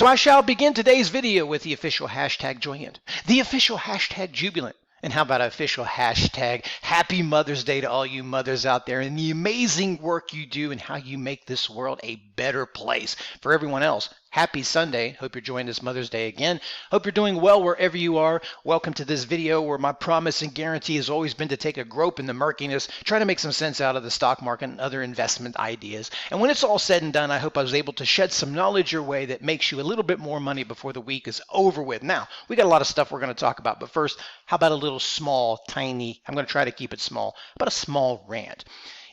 So I shall begin today's video with the official hashtag joyant, the official hashtag jubilant, and how about official hashtag happy Mother's Day to all you mothers out there and the amazing work you do and how you make this world a better place for everyone else. Happy Sunday. Hope you're joining this Mother's Day again. Hope you're doing well wherever you are. Welcome to this video where my promise and guarantee has always been to take a grope in the murkiness, try to make some sense out of the stock market and other investment ideas. And when it's all said and done, I hope I was able to shed some knowledge your way that makes you a little bit more money before the week is over with. Now, we got a lot of stuff we're going to talk about, but first, how about a little small, tiny, I'm going to try to keep it small, but a small rant.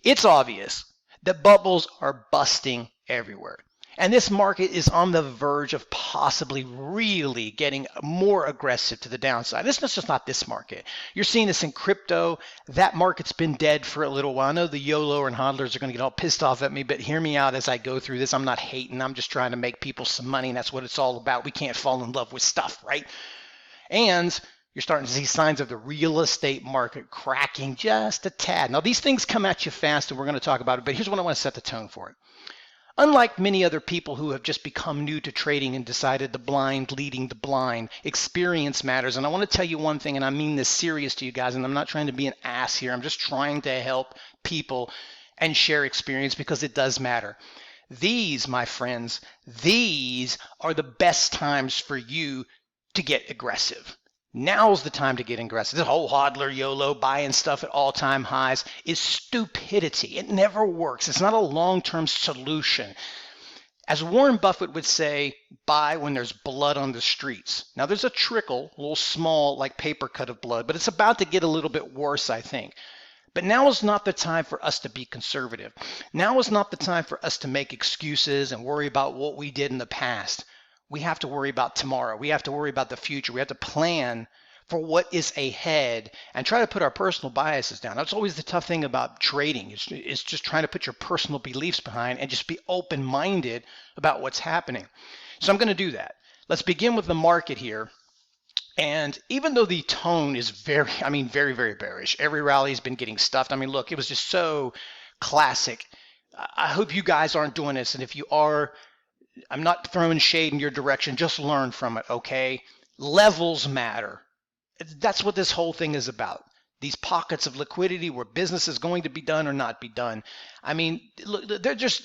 It's obvious that bubbles are busting everywhere. And this market is on the verge of possibly really getting more aggressive to the downside. This is just not this market. You're seeing this in crypto. That market's been dead for a little while. I know the YOLO and hodlers are going to get all pissed off at me, but hear me out as I go through this. I'm not hating. I'm just trying to make people some money, and that's what it's all about. We can't fall in love with stuff, right? And you're starting to see signs of the real estate market cracking just a tad. Now, these things come at you fast, and we're going to talk about it, but here's what I want to set the tone for it. Unlike many other people who have just become new to trading and decided the blind leading the blind, experience matters. And I want to tell you one thing, and I mean this serious to you guys, and I'm not trying to be an ass here. I'm just trying to help people and share experience because it does matter. These, my friends, these are the best times for you to get aggressive. Now's the time to get aggressive. This whole hodler YOLO buying stuff at all-time highs is stupidity. It never works. It's not a long-term solution. As Warren Buffett would say, buy when there's blood on the streets. Now there's a trickle, a little small like paper cut of blood, but it's about to get a little bit worse, I think. But now is not the time for us to be conservative. Now is not the time for us to make excuses and worry about what we did in the past. We have to worry about tomorrow. We have to worry about the future. We have to plan for what is ahead and try to put our personal biases down. That's always the tough thing about trading. It's just trying to put your personal beliefs behind and just be open-minded about what's happening. So I'm going to do that. Let's begin with the market here. And even though the tone is very, very bearish, every rally has been getting stuffed. I mean, look, it was just so classic. I hope you guys aren't doing this. And if you are, I'm not throwing shade in your direction. Just learn from it, okay? Levels matter. That's what this whole thing is about. These pockets of liquidity where business is going to be done or not be done. I mean, look, there's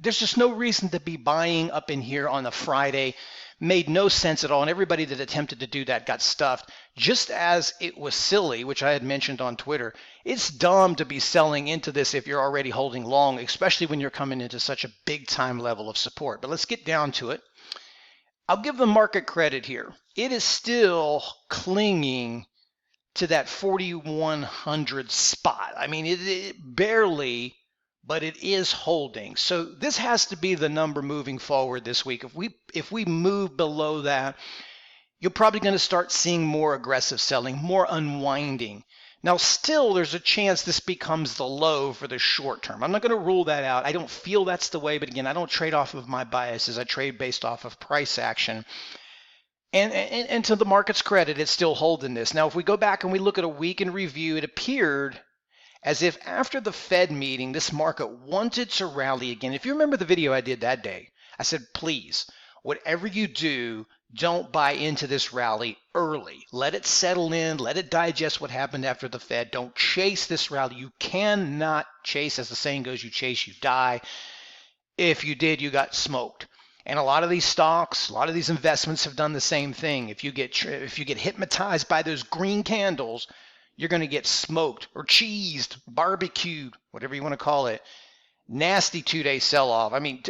just no reason to be buying up in here on a Friday. Made no sense at all, and everybody that attempted to do that got stuffed. Just as it was silly, which I had mentioned on Twitter, it's dumb to be selling into this if you're already holding long, especially when you're coming into such a big time level of support. But let's get down to it. I'll give the market credit here. It is still clinging to that 4,100 spot. I mean, it barely, but it is holding. So this has to be the number moving forward this week. If we move below that, you're probably going to start seeing more aggressive selling, more unwinding. Now, still, there's a chance this becomes the low for the short term. I'm not going to rule that out. I don't feel that's the way, but again, I don't trade off of my biases. I trade based off of price action. And to the market's credit, it's still holding this. Now, if we go back and we look at a week in review, it appeared as if after the Fed meeting, this market wanted to rally again. If you remember the video I did that day, I said, please, whatever you do, don't buy into this rally early. Let it settle in. Let it digest what happened after the Fed. Don't chase this rally. You cannot chase, as the saying goes, you chase, you die. If you did, you got smoked. And a lot of these stocks, a lot of these investments have done the same thing. If you get hypnotized by those green candles, you're going to get smoked or cheesed, barbecued, whatever you want to call it. Nasty 2-day sell-off. I mean,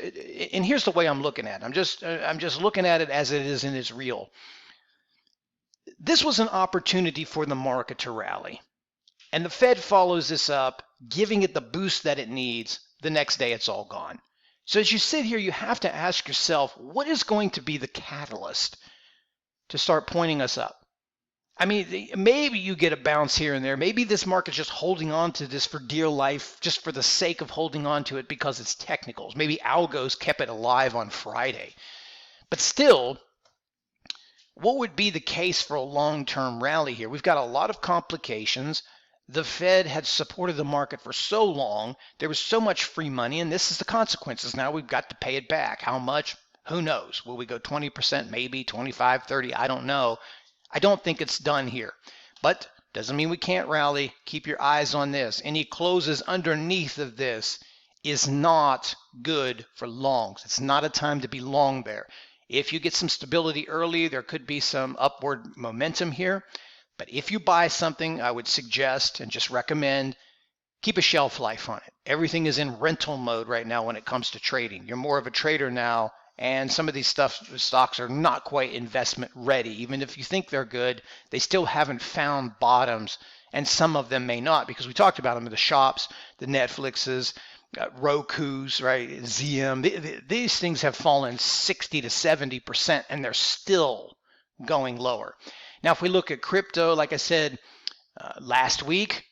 and here's the way I'm looking at it. I'm just looking at it as it is and it's real. This was an opportunity for the market to rally. And the Fed follows this up, giving it the boost that it needs. The next day, it's all gone. So as you sit here, you have to ask yourself, what is going to be the catalyst to start pointing us up? I mean, maybe you get a bounce here and there. Maybe this market's just holding on to this for dear life, just for the sake of holding on to it because it's technicals. Maybe algos kept it alive on Friday. But still, what would be the case for a long-term rally here? We've got a lot of complications. The Fed had supported the market for so long. There was so much free money, and this is the consequences. Now we've got to pay it back. How much? Who knows? Will we go 20%, maybe 25, 30? I don't know. I don't think it's done here. But doesn't mean we can't rally. Keep your eyes on this. Any closes underneath of this is not good for longs. It's not a time to be long there. If you get some stability early, there could be some upward momentum here. But if you buy something, I would suggest and just recommend keep a shelf life on it. Everything is in rental mode right now when it comes to trading. You're more of a trader now, and some of these stocks are not quite investment ready. Even if you think they're good, they still haven't found bottoms, and some of them may not, because we talked about them in the shops, the Netflixes, Roku's, right, ZM. These things have fallen 60 to 70%, and they're still going lower. Now, if we look at crypto, like I said last week,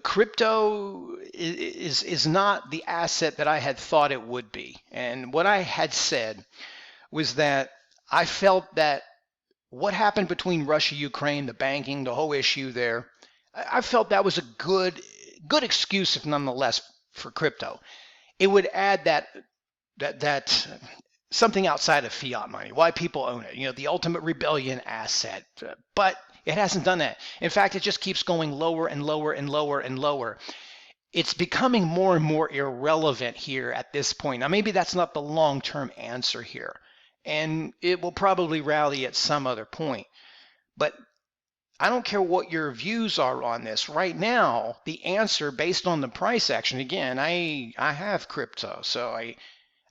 crypto is not the asset that I had thought it would be. And what I had said was that I felt that what happened between Russia, Ukraine, the banking, the whole issue there, I felt that was a good excuse, if nonetheless, for crypto. It would add that something outside of fiat money, why people own it, the ultimate rebellion asset. But it hasn't done that. In fact, it just keeps going lower and lower and lower and lower. It's becoming more and more irrelevant here at this point. Now, maybe that's not the long-term answer here, and it will probably rally at some other point. But I don't care what your views are on this. Right now, the answer based on the price action, again, I have crypto, so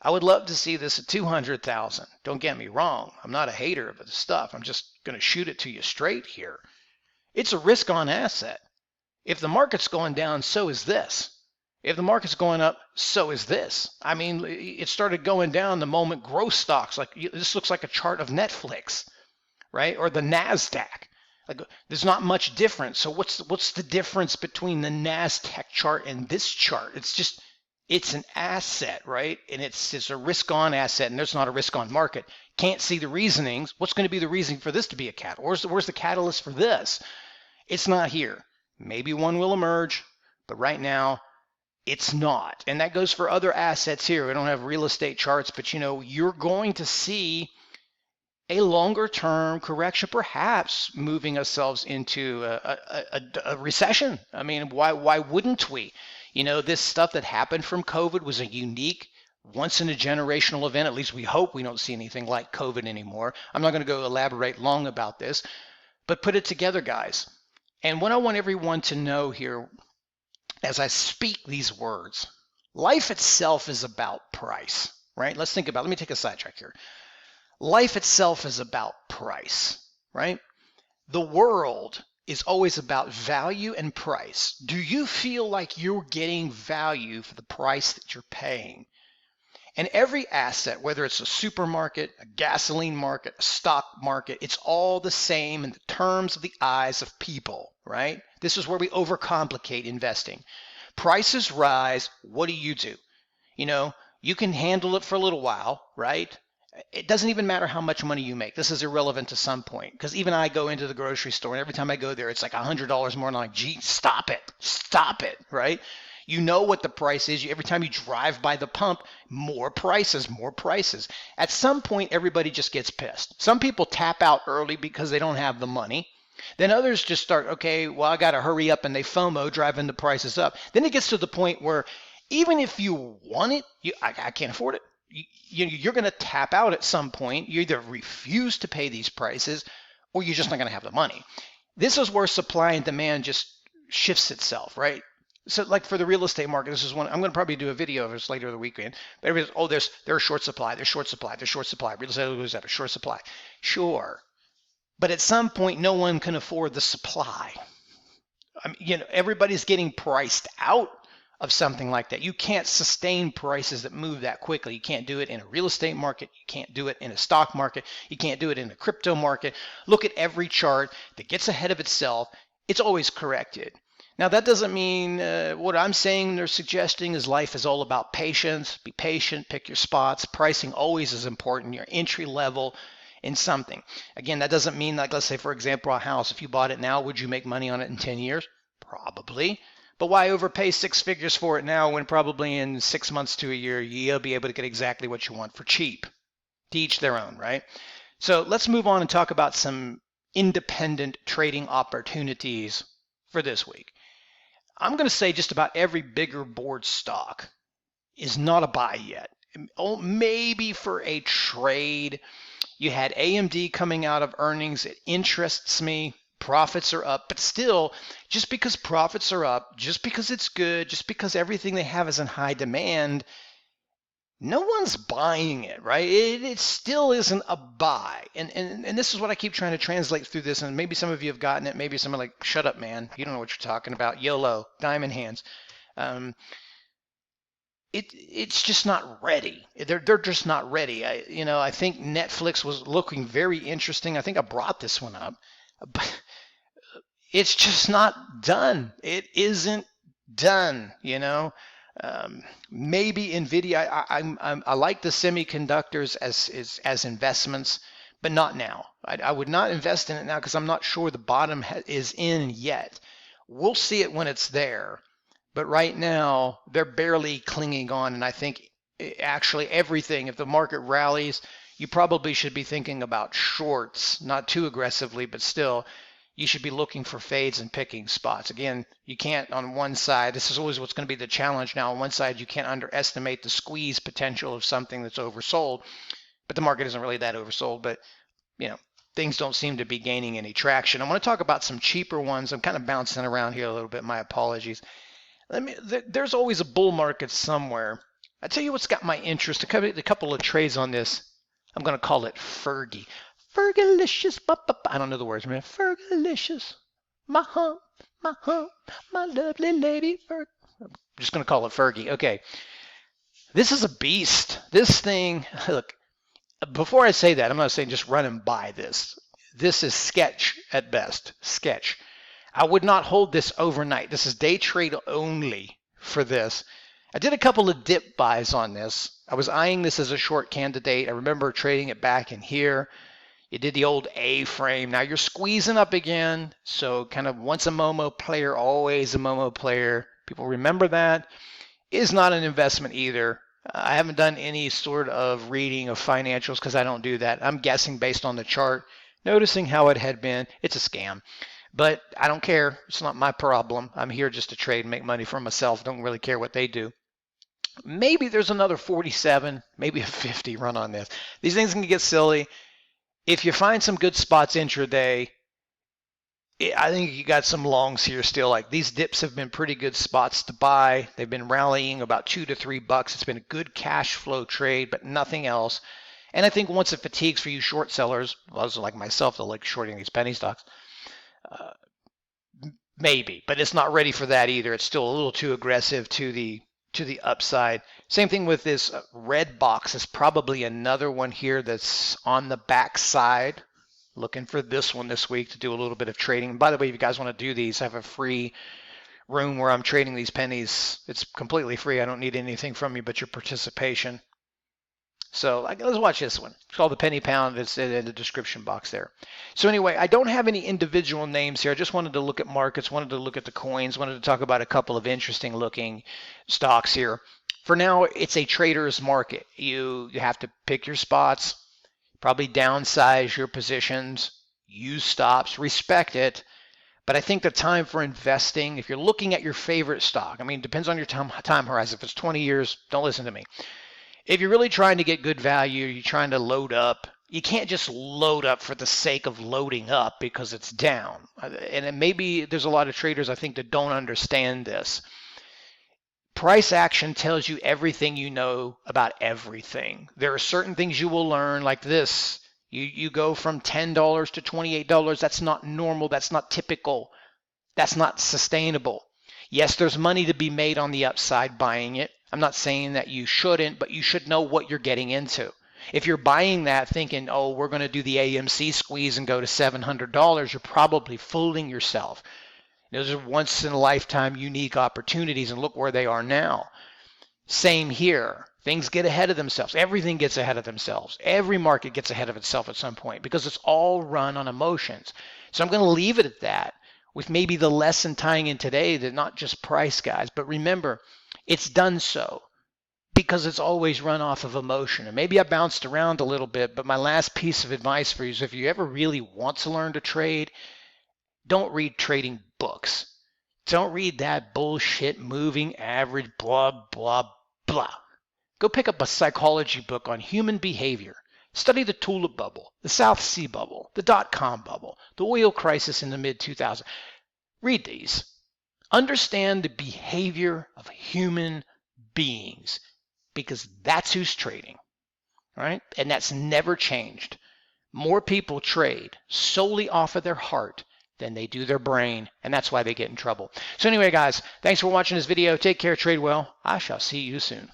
I would love to see this at 200,000. Don't get me wrong. I'm not a hater of the stuff. I'm just going to shoot it to you straight here. It's a risk on asset. If the market's going down, so is this. If the market's going up, so is this. I mean, it started going down the moment growth stocks, like this looks like a chart of Netflix, right? Or the NASDAQ. Like, there's not much difference. So what's the difference between the NASDAQ chart and this chart? It's an asset, right? And it's a risk-on asset, and there's not a risk-on market. Can't see the reasonings. What's going to be the reasoning for this to be a catalyst? Where's the catalyst for this? It's not here. Maybe one will emerge, but right now, it's not. And that goes for other assets here. We don't have real estate charts, but you're going to see a longer-term correction, perhaps moving ourselves into a recession. I mean, why wouldn't we? This stuff that happened from COVID was a unique, once-in-a-generational event. At least we hope we don't see anything like COVID anymore. I'm not going to go elaborate long about this, but put it together, guys. And what I want everyone to know here as I speak these words, life itself is about price, right? Let me take a sidetrack here. Life itself is about price, right? The world is always about value and price. Do you feel like you're getting value for the price that you're paying? And every asset, whether it's a supermarket, a gasoline market, a stock market, it's all the same in the terms of the eyes of people, right? This is where we overcomplicate investing. Prices rise. What do? You can handle it for a little while, right? It doesn't even matter how much money you make. This is irrelevant to some point, because even I go into the grocery store, and every time I go there, it's like $100 more, and I'm like, gee, stop it, right? You know what the price is. Every time you drive by the pump, more prices. At some point, everybody just gets pissed. Some people tap out early because they don't have the money. Then others just start, okay, well, I got to hurry up, and they FOMO, driving the prices up. Then it gets to the point where even if you want it, I can't afford it. You're going to tap out at some point. You either refuse to pay these prices, or you're just not going to have the money. This is where supply and demand just shifts itself, right? So like for the real estate market, this is one, I'm going to probably do a video of this later in the weekend. But everybody's, there's short supply. Real estate always have a short supply. Sure. But at some point, no one can afford the supply. I mean, everybody's getting priced out of something like that. You can't sustain prices that move that quickly. You can't do it in a real estate market. You can't do it in a stock market. You can't do it in a crypto market. Look at every chart that gets ahead of itself. It's always corrected. Now, that doesn't mean what I'm saying or suggesting is life is all about patience. Be patient, pick your spots. Pricing always is important. Your entry level in something. Again, that doesn't mean, like, let's say, for example, a house. If you bought it now, would you make money on it in 10 years? Probably. But why overpay six figures for it now when probably in 6 months to a year, you'll be able to get exactly what you want for cheap? To each their own, right? So let's move on and talk about some independent trading opportunities for this week. I'm going to say just about every bigger board stock is not a buy yet. Oh, maybe for a trade. You had AMD coming out of earnings. It interests me. Profits are up, but still, just because profits are up, just because it's good, just because everything they have is in high demand, no one's buying it, right? It still isn't a buy. And this is what I keep trying to translate through this. And maybe some of you have gotten it. Maybe someone like, shut up, man. You don't know what you're talking about. YOLO, diamond hands. It's just not ready. They're just not ready. I think Netflix was looking very interesting. I think I brought this one up, but it's just not done. It isn't done. Maybe Nvidia. I like the semiconductors as investments, but not now. I would not invest in it now because I'm not sure the bottom is in yet. We'll see it when it's there. But right now, they're barely clinging on. And I think actually everything, if the market rallies, you probably should be thinking about shorts, not too aggressively, but still, you should be looking for fades and picking spots. Again, you can't on one side, this is always what's going to be the challenge now. On one side, you can't underestimate the squeeze potential of something that's oversold, but the market isn't really that oversold. But, things don't seem to be gaining any traction. I want to talk about some cheaper ones. I'm kind of bouncing around here a little bit. My apologies. There's always a bull market somewhere. I tell you what's got my interest. A couple of trades on this. I'm going to call it Fergie. Fergalicious. I don't know the words, man. Fergalicious. My hump, my lovely lady. I'm just going to call it Fergie. Okay. This is a beast. This thing, look, before I say that, I'm not saying just run and buy this. This is sketch at best. Sketch. I would not hold this overnight. This is day trade only for this. I did a couple of dip buys on this. I was eyeing this as a short candidate. I remember trading it back in here. You did the old A-frame. Now you're squeezing up again. So kind of once a Momo player, always a Momo player. People remember that. Is not an investment either. I haven't done any sort of reading of financials because I don't do that. I'm guessing based on the chart, noticing how it had been. It's a scam. But I don't care. It's not my problem. I'm here just to trade and make money for myself. Don't really care what they do. Maybe there's another 47, maybe a 50 run on this. These things can get silly. If you find some good spots intraday, I think you got some longs here still. Like these dips have been pretty good spots to buy. They've been rallying about $2 to $3. It's been a good cash flow trade, but nothing else. And I think once it fatigues for you short sellers, those like myself, they'll like shorting these penny stocks. Maybe, but it's not ready for that either. It's still a little too aggressive to the upside. Same thing with this red box. Is probably another one here that's on the back side. Looking for this one this week to do a little bit of trading. And by the way, if you guys want to do these, I have a free room where I'm trading these pennies. It's completely free. I don't need anything from you but your participation. So let's watch this one. It's called the Penny Pound. It's in the description box there. So anyway, I don't have any individual names here. I just wanted to look at markets, wanted to look at the coins, wanted to talk about a couple of interesting looking stocks here. For now, it's a trader's market. You have to pick your spots, probably downsize your positions, use stops, respect it. But I think the time for investing, if you're looking at your favorite stock, it depends on your time horizon. If it's 20 years, don't listen to me. If you're really trying to get good value, you're trying to load up, you can't just load up for the sake of loading up because it's down. And maybe there's a lot of traders, I think, that don't understand this. Price action tells you everything you know about everything. There are certain things you will learn like this. You go from $10 to $28. That's not normal. That's not typical. That's not sustainable. Yes, there's money to be made on the upside buying it. I'm not saying that you shouldn't, but you should know what you're getting into. If you're buying that thinking, oh, we're going to do the AMC squeeze and go to $700, you're probably fooling yourself. Those are once in a lifetime unique opportunities, and look where they are now. Same here. Things get ahead of themselves. Everything gets ahead of themselves. Every market gets ahead of itself at some point because it's all run on emotions. So I'm going to leave it at that, with maybe the lesson tying in today that not just price, guys, but remember, it's done so. because it's always run off of emotion. And maybe I bounced around a little bit, but my last piece of advice for you is if you ever really want to learn to trade, don't read trading books. Don't read that bullshit moving average, blah, blah, blah. Go pick up a psychology book on human behavior. Study the tulip bubble, the South Sea bubble, the dot-com bubble, the oil crisis in the mid-2000s. Read these. Understand the behavior of human beings, because that's who's trading, right? And that's never changed. More people trade solely off of their heart than they do their brain, and that's why they get in trouble. So anyway, guys, thanks for watching this video. Take care, trade well. I shall see you soon.